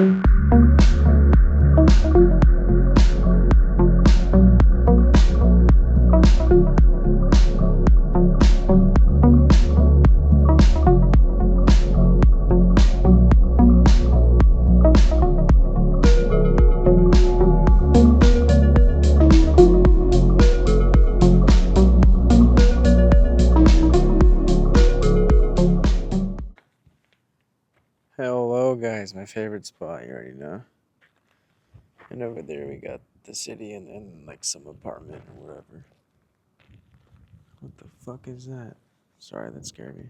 Hello guys, my favorite spot, you already know. And over there we got the city and like some apartment or whatever. What the fuck is that? Sorry, that scared me.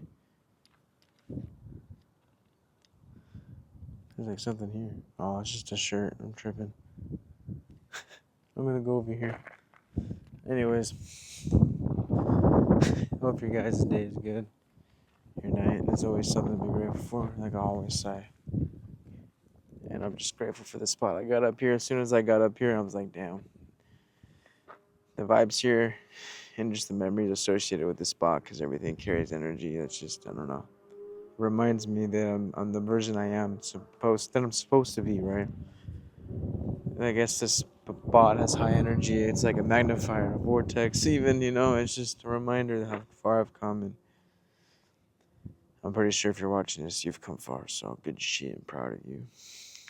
There's like something here. Oh, it's just a shirt. I'm tripping. I'm gonna go over here. Anyways, hope your guys' day is good. Your night. There's always something to be grateful for, like I always say. And I'm just grateful for the spot I got up here. As soon as I got up here, I was like, damn. The vibes here and just the memories associated with the spot, because everything carries energy. That's just, I don't know. Reminds me that I'm the version I'm supposed to be, right? And I guess this spot has high energy. It's like a magnifier, a vortex, even, it's just a reminder of how far I've come. And I'm pretty sure if you're watching this, you've come far. So good shit. I'm proud of you.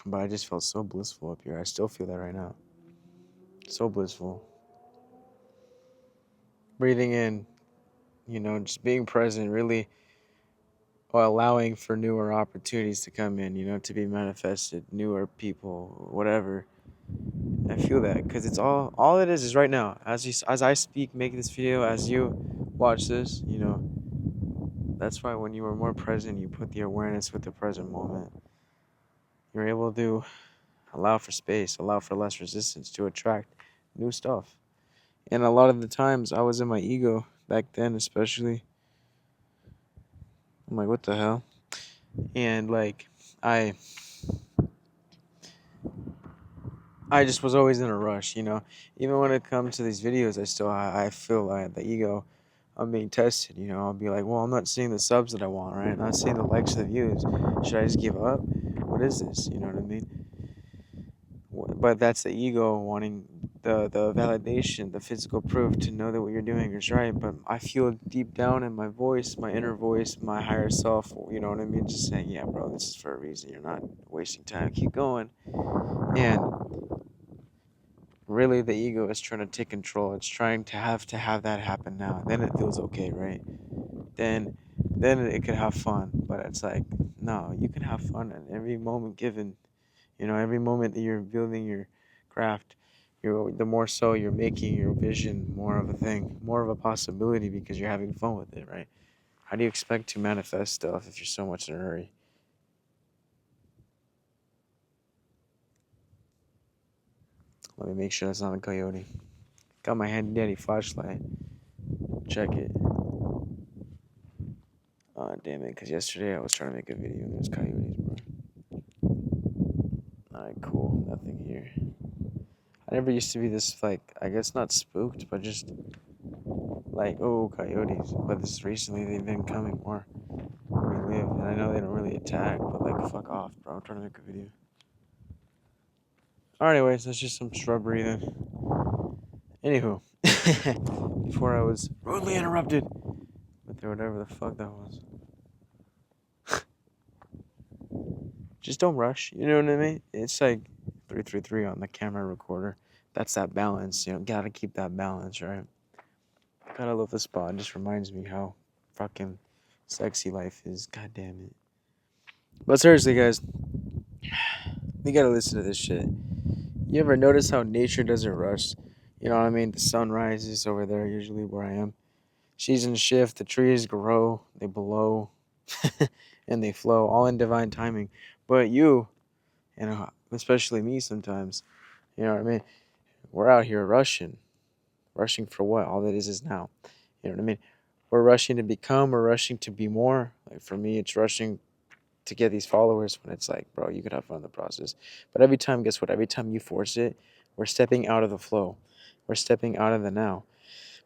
But I just felt so blissful up here. I still feel that right now. So blissful. Breathing in, just being present, really allowing for newer opportunities to come in, to be manifested, newer people, whatever. I feel that because it's all it is right now. As I speak, make this video, as you watch this, that's why when you are more present, you put the awareness with the present moment. You're able to allow for space, allow for less resistance to attract new stuff. And a lot of the times I was in my ego back then, especially. I'm like, what the hell? And like, I just was always in a rush, Even when it comes to these videos, I feel like the ego, I'm being tested, I'll be like, well, I'm not seeing the subs that I want, right? I'm not seeing the likes, the views. Should I just give up? What is this? You know what I mean? But that's the ego wanting the validation, the physical proof to know that what you're doing is right. But I feel deep down in my voice, my inner voice, my higher self, you know what I mean? Just saying, yeah, bro, this is for a reason. You're not wasting time. Keep going. And really the ego is trying to take control. It's trying to have that happen now. Then it feels okay, right? Then it could have fun. But it's like, no, you can have fun at every moment given. Every moment that you're building your craft, the more so you're making your vision more of a thing, more of a possibility, because you're having fun with it, right? How do you expect to manifest stuff if you're so much in a hurry? Let me make sure that's not a coyote. Got my handy dandy flashlight. Check it. Oh, damn it, because yesterday I was trying to make a video and there's coyotes, bro. Alright, cool. Nothing here. I never used to be this, like, I guess not spooked, but just like, oh, coyotes. But this recently, they've been coming more where we live. And I know they don't really attack, but like, fuck off, bro. I'm trying to make a video. Anyways, that's just some shrubbery then. Anywho, before I was rudely interrupted with whatever the fuck that was. Just don't rush, you know what I mean? It's like 333 on the camera recorder. That's that balance, gotta keep that balance, right? Gotta love the spot. It just reminds me how fucking sexy life is. God damn it. But seriously, guys, we gotta listen to this shit. You ever notice how nature doesn't rush? You know what I mean? The sun rises over there, usually where I am. Seasons shift, the trees grow, they blow, and they flow, all in divine timing. But you, especially me sometimes, you know what I mean? We're out here rushing. Rushing for what? All that is now. You know what I mean? We're rushing to become, we're rushing to be more. Like for me, it's rushing to get these followers when it's like, bro, you could have fun in the process. But every time, guess what? Every time you force it, we're stepping out of the flow. We're stepping out of the now.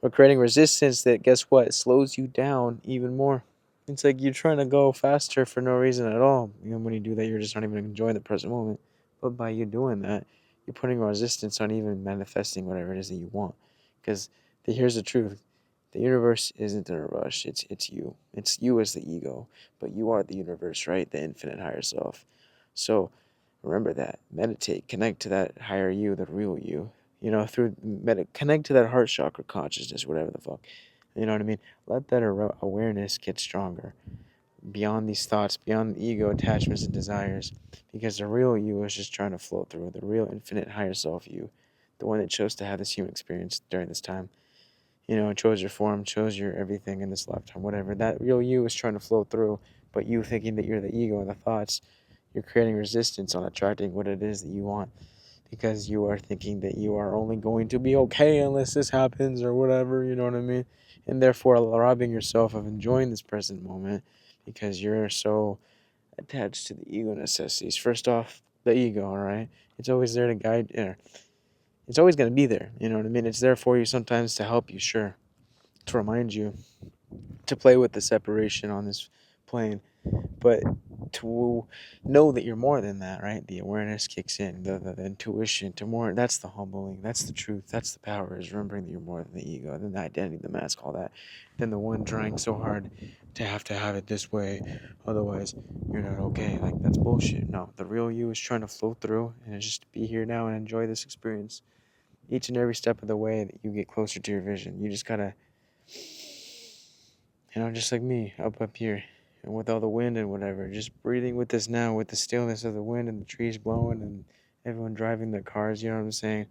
We're creating resistance that, guess what, slows you down even more. It's like you're trying to go faster for no reason at all. When you do that, you're just not even enjoying the present moment. But by you doing that, you're putting resistance on even manifesting whatever it is that you want. Because here's the truth: the universe isn't in a rush. It's you. It's you as the ego, but you are the universe, right? The infinite higher self. So remember that. Meditate. Connect to that higher you, the real you. Through connect to that heart chakra consciousness, whatever the fuck. You know what I mean? Let that awareness get stronger beyond these thoughts, beyond ego attachments and desires, because the real you is just trying to flow through, the real infinite higher self you, the one that chose to have this human experience during this time, chose your form, chose your everything in this lifetime, whatever. That real you is trying to flow through, but you thinking that you're the ego and the thoughts, you're creating resistance on attracting what it is that you want, because you are thinking that you are only going to be okay unless this happens or whatever, you know what I mean? And therefore robbing yourself of enjoying this present moment because you're so attached to the ego necessities. First off, the ego, all right? It's always there to guide, it's always going to be there, you know what I mean? It's there for you sometimes to help you, sure, to remind you to play with the separation on this plane, but to know that you're more than that, right? The awareness kicks in, the intuition to more. That's the humbling. That's the truth. That's the power. Is remembering that you're more than the ego, then the identity, the mask, all that. Then the one trying so hard to have it this way, otherwise you're not okay. Like that's bullshit. No, the real you is trying to flow through and just be here now and enjoy this experience. Each and every step of the way that you get closer to your vision, you just gotta, just like me, up here, and with all the wind and whatever, just breathing with this now, with the stillness of the wind and the trees blowing and everyone driving their cars, you know what I'm saying?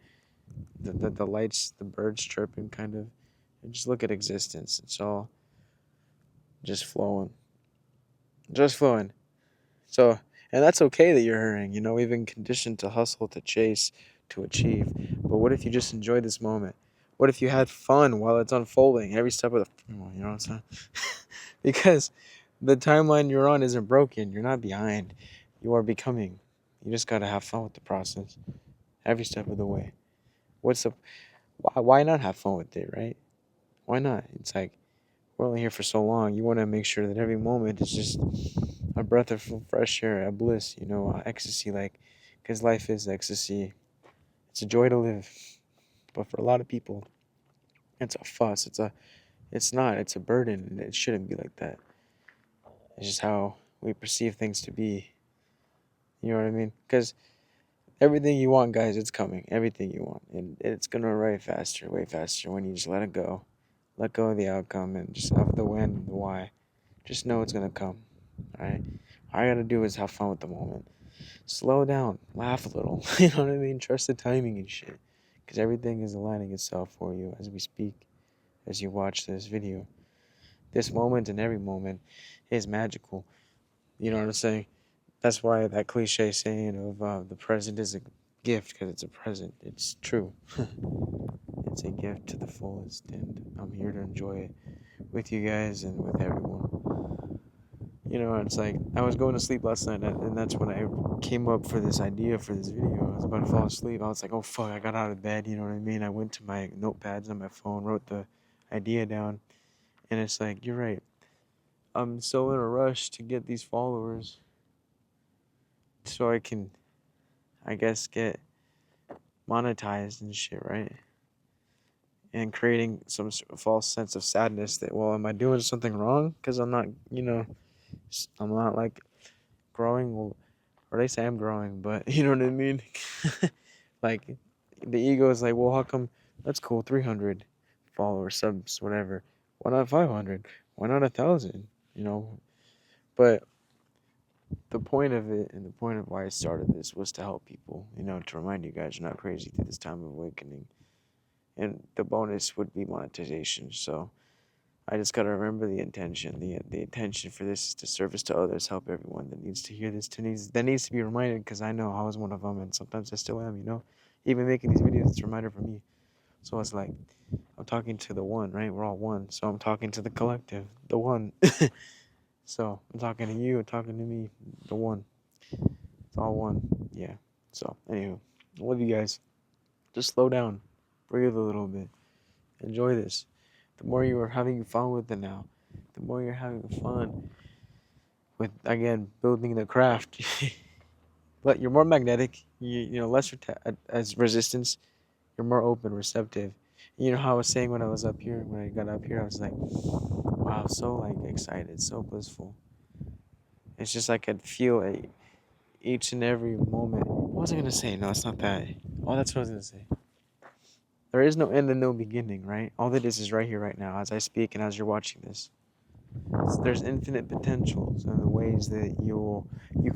The lights, the birds chirping, kind of. And just look at existence. It's all just flowing. Just flowing. So, and that's okay that you're hurrying. We've been conditioned to hustle, to chase, to achieve. But what if you just enjoy this moment? What if you had fun while it's unfolding every step of the, you know what I'm saying? Because the timeline you're on isn't broken. You're not behind. You are becoming. You just gotta have fun with the process every step of the way. What's the why not have fun with it, right? Why not? It's like we're only here for so long. You want to make sure that every moment is just a breath of fresh air, a bliss, ecstasy, like, because life is ecstasy. It's a joy to live, but for a lot of people, it's a fuss. It's not. It's a burden, and it shouldn't be like that. It's just how we perceive things to be. You know what I mean? Because everything you want, guys, it's coming. Everything you want, and it's gonna arrive faster, way faster when you just let it go. Let go of the outcome and just of the when and the why. Just know it's gonna come. Alright? All you gotta do is have fun with the moment. Slow down, laugh a little. You know what I mean? Trust the timing and shit. Because everything is aligning itself for you as we speak, as you watch this video. This moment and every moment is magical. You know what I'm saying? That's why that cliche saying of the present is a gift, because it's a present. It's true. It's a gift to the fullest, and I'm here to enjoy it with you guys and with everyone. It's like I was going to sleep last night, and that's when I came up for this idea for this video. I was about to fall asleep. I was like, oh fuck, I got out of bed, you know what I mean? I went to my notepads on my phone, wrote the idea down, and it's like, you're right. I'm so in a rush to get these followers so I can, I guess, get monetized and shit, right? And creating some false sense of sadness that, well, am I doing something wrong? Because I'm not, I'm not like growing. Well, or at least I am growing, but you know what I mean? Like, the ego is like, well, how come that's cool, 300 followers, subs, whatever. Why not 500? Why not 1,000? But the point of it and the point of why I started this was to help people, to remind you guys you're not crazy through this time of awakening. And the bonus would be monetization. So I just gotta remember the intention. The intention for this is to service to others, help everyone that needs to hear this, that needs to be reminded, because I know I was one of them, and sometimes I still am. Even making these videos, it's a reminder for me. So it's like I'm talking to the one, right? We're all one. So I'm talking to the collective, the one. So I'm talking to you, talking to me, the one. It's all one. Yeah. So anywho, I love you guys. Just slow down, breathe a little bit, enjoy this. The more you are having fun with it now, the more you're having fun with, again, building the craft. But you're more magnetic. You know, less as resistance. You're more open, receptive. You know how I was saying when I was up here, when I got up here, I was like, wow, so like excited, so blissful. It's just like I'd feel each and every moment. What was I gonna say? No, it's not that. Oh, that's what I was gonna say. There is no end and no beginning, right? All that is right here, right now, as I speak and as you're watching this. There's infinite potentials and the ways that you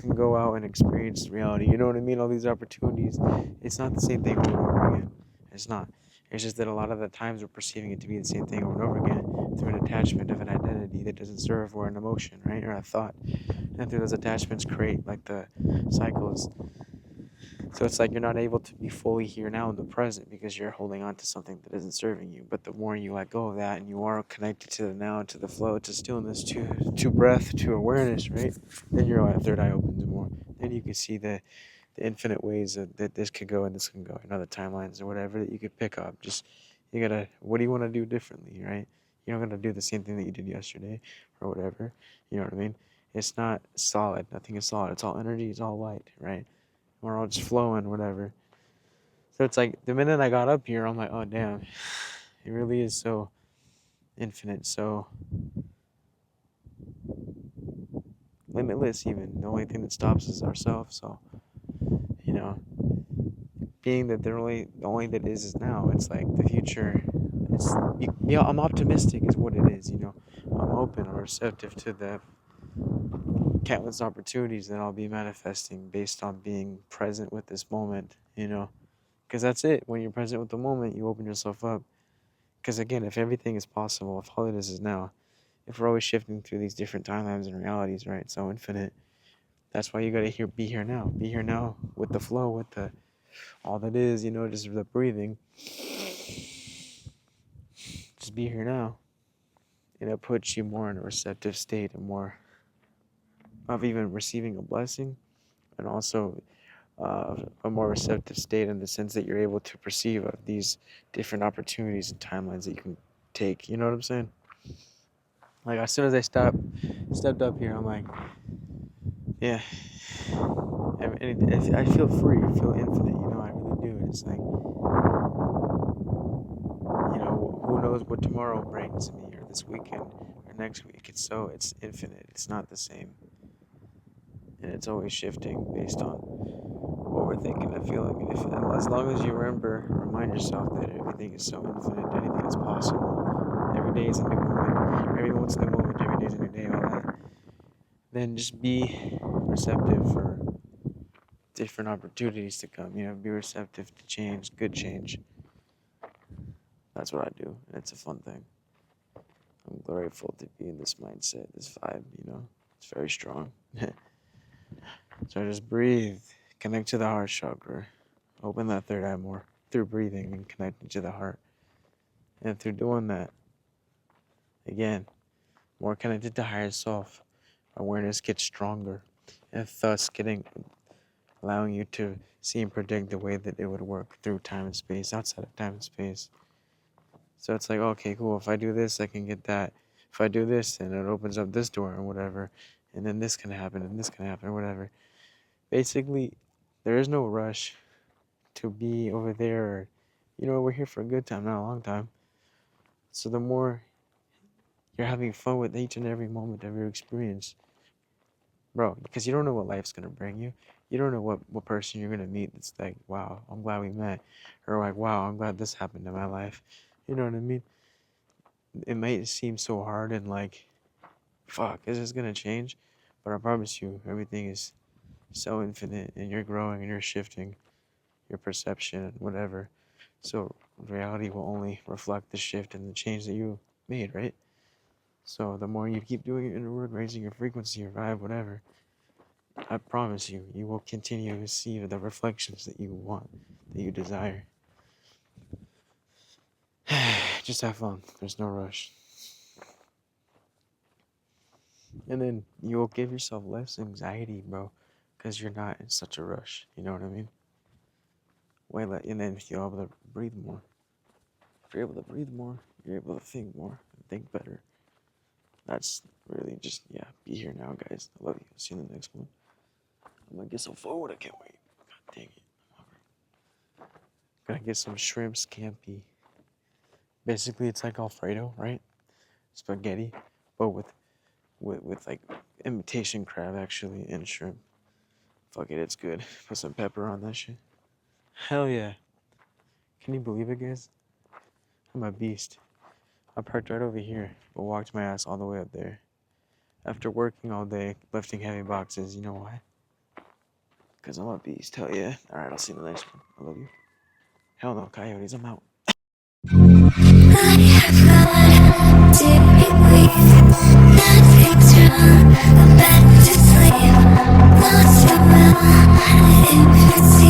can go out and experience reality. You know what I mean? All these opportunities. It's not the same thing over and over again. It's not. It's just that a lot of the times we're perceiving it to be the same thing over and over again through an attachment of an identity that doesn't serve, or an emotion, right? Or a thought. And through those attachments create like the cycles. So it's like you're not able to be fully here now in the present because you're holding on to something that isn't serving you. But the more you let go of that and you are connected to the now, to the flow, to stillness, to breath, to awareness, right? Then your third eye opens more. Then you can see the infinite ways that this could go and this can go, and other timelines or whatever that you could pick up. Just you gotta, what do you want to do differently, right? You're not gonna do the same thing that you did yesterday or whatever. You know what I mean? It's not solid. Nothing is solid. It's all energy. It's all light, right? We're all just flowing, whatever. So it's like the minute I got up here, I'm like, oh damn, it really is so infinite, so limitless. Even the only thing that stops is ourselves. So you know, being that the only that is now. It's like the future. It's yeah. I'm optimistic, is what it is. You know, I'm open or receptive to the countless opportunities that I'll be manifesting based on being present with this moment. You know, because that's it. When you're present with the moment, you open yourself up. Because again, if everything is possible, if all it is now, if we're always shifting through these different timelines and realities, right? It's so infinite. That's why you gotta be here now. Be here now with the flow, with the all that is, you know, just the breathing. Just be here now. And it puts you more in a receptive state and more of even receiving a blessing, and also a more receptive state in the sense that you're able to perceive of these different opportunities and timelines that you can take. You know what I'm saying? Like as soon as I stepped up here, I'm like, yeah. And I feel free. I feel infinite. You know, I really do. It's like, you know, who knows what tomorrow brings me, or this weekend, or next week. It's infinite. It's not the same, and it's always shifting based on what we're thinking and feeling. And as long as you remind yourself that everything is so infinite, anything is possible. Every day is a new moment. Every moment's a new moment. Every day is a new day. All that. Then just be receptive for different opportunities to come. You know, be receptive to change, good change. That's what I do, and it's a fun thing. I'm grateful to be in this mindset, this vibe. You know, it's very strong. So I just breathe, connect to the heart chakra, open that third eye more through breathing and connecting to the heart. And through doing that, again, more connected to higher self, awareness gets stronger, and thus allowing you to see and predict the way that it would work through time and space, outside of time and space. So it's like, okay, cool. If I do this, I can get that. If I do this, then it opens up this door or whatever. And then this can happen and this can happen or whatever. Basically, there is no rush to be over there. Or, you know, we're here for a good time, not a long time. So the more you're having fun with each and every moment of your experience, bro, because you don't know what life's going to bring you. You don't know what person you're going to meet that's like, wow, I'm glad we met. Or like, wow, I'm glad this happened in my life. You know what I mean? It might seem so hard and like, fuck, is this gonna change? But I promise you, everything is so infinite, and you're growing and you're shifting your perception and whatever. So reality will only reflect the shift and the change that you made, right? So the more you keep doing your inner work, raising your frequency, your vibe, whatever, I promise you, you will continue to see the reflections that you want, that you desire. Just have fun. There's no rush. And then you'll give yourself less anxiety, bro, because you're not in such a rush. You know what I mean? And then if you're able to breathe more, if you're able to breathe more, you're able to think more and think better. that's really just, yeah, be here now, guys. I love you. See you in the next one. I'm gonna get some food. I can't wait. God dang it. Gotta get some shrimp scampi. Basically, it's like Alfredo, right? Spaghetti, but with like imitation crab actually and shrimp. Fuck it, it's good. Put some pepper on that shit. Hell yeah. Can you believe it, guys? I'm a beast. I parked right over here, but walked my ass all the way up there. After working all day, lifting heavy boxes, you know why? Because I'm a beast. Hell yeah. Alright, I'll see you in the next one. I love you. Hell no, coyotes, I'm out. Nothing's wrong, I'm back to sleep. Lost your will, infancy.